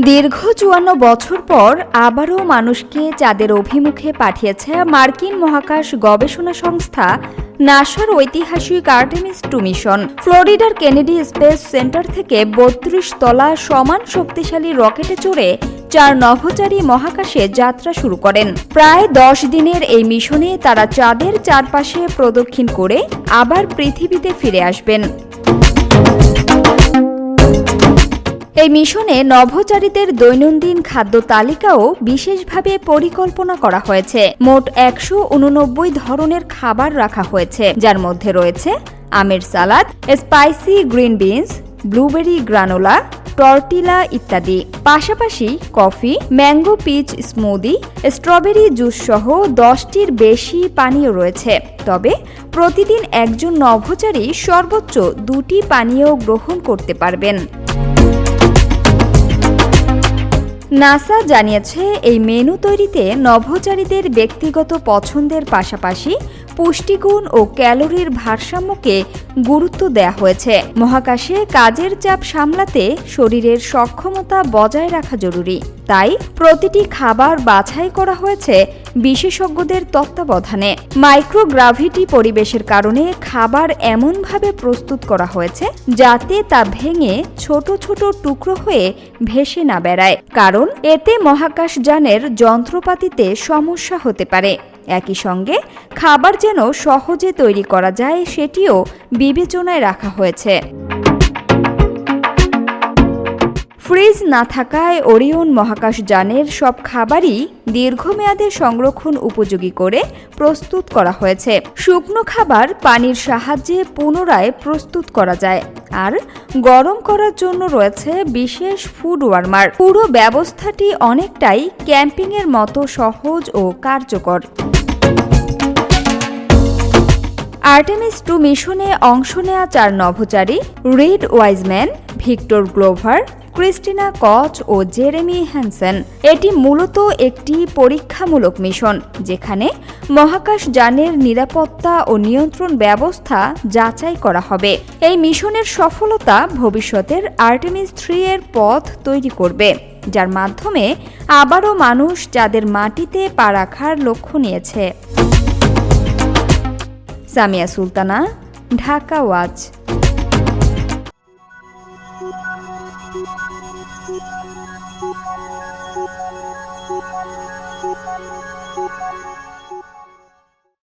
দীর্ঘ ৫৪ বছর পর আবারও মানুষকে চাঁদের অভিমুখে পাঠিয়েছে মার্কিন মহাকাশ গবেষণা সংস্থা নাসার ঐতিহাসিক আর্টেমিস ২ মিশন। ফ্লোরিডার কেনেডি স্পেস সেন্টার থেকে ৩২ তলা সমান শক্তিশালী রকেটে চড়ে ৪ নভোচারী মহাকাশে যাত্রা শুরু করেন। প্রায় ১০ দিনের এই মিশনে তারা চাঁদের চারপাশে প্রদক্ষিণ করে আবার পৃথিবীতে ফিরে আসবেন। এই মিশনে নভোচারীদের দৈনন্দিন খাদ্য তালিকাও বিশেষভাবে পরিকল্পনা করা হয়েছে। মোট ১৮৯ ধরনের খাবার রাখা হয়েছে, যার মধ্যে রয়েছে আমের salad, spicy green beans, blueberry granola, tortilla ইত্যাদি। পাশাপাশি coffee, mango peach smoothie, strawberry juice সহ ১০টির বেশি পানীয় রয়েছে। তবে প্রতিদিন একজন নভোচারী সর্বোচ্চ ২টি পানীয় গ্রহণ করতে পারবেন। নাসা জানিয়েছে, এই মেনু তৈরিতে নভোচারীদের ব্যক্তিগত পছন্দের পাশাপাশি পুষ্টিগুণ ও ক্যালোরির ভারসাম্যকে গুরুত্ব দেওয়া হয়েছে। মহাকাশে কাজের চাপ সামলাতে শরীরের সক্ষমতা বজায় রাখা জরুরি, তাই প্রতিটি খাবার বাছাই করা হয়েছে বিশেষজ্ঞদের তত্ত্বাবধানে। মাইক্রোগ্রাভিটি পরিবেশের কারণে খাবার এমনভাবে প্রস্তুত করা হয়েছে যাতে তা ভেঙে ছোট ছোট টুকরো হয়ে ভেসে না বেড়ায়, কারণ এতে মহাকাশযানের যন্ত্রপাতিতে সমস্যা হতে পারে। একই সঙ্গে খাবার যেন সহজে তৈরি করা যায় সেটিও বিবেচনায় রাখা হয়েছে। ফ্রিজ না থাকায় ওরিয়ন মহাকাশযানের সব খাবারই দীর্ঘমেয়াদে সংরক্ষণ উপযোগী করে প্রস্তুত করা হয়েছে। শুকনো খাবার পানির সাহায্যে পুনরায় প্রস্তুত করা যায়, আর গরম করার জন্য রয়েছে বিশেষ ফুড ওয়ার্মার। পুরো ব্যবস্থাটি অনেকটাই ক্যাম্পিংয়ের মতো সহজ ও কার্যকর। আর্টেমিস ২ মিশনে অংশ নেয়া ৪ নভোচারী Reid Wiseman, Victor Glover, Christina Koch ও জেরেমি হ্যানসেন। এটি মূলত একটি পরীক্ষামূলক মিশন, যেখানে মহাকাশযানের নিরাপত্তা ও নিয়ন্ত্রণ ব্যবস্থা যাচাই করা হবে। এই মিশনের সফলতা ভবিষ্যতের আর্টেমিস ৩ এর পথ তৈরি করবে, যার মাধ্যমে আবারও মানুষ চাঁদের মাটিতে পা রাখার লক্ষ্য নিয়েছে। সামিয়া সুলতানা, ঢাকা ওয়াচ।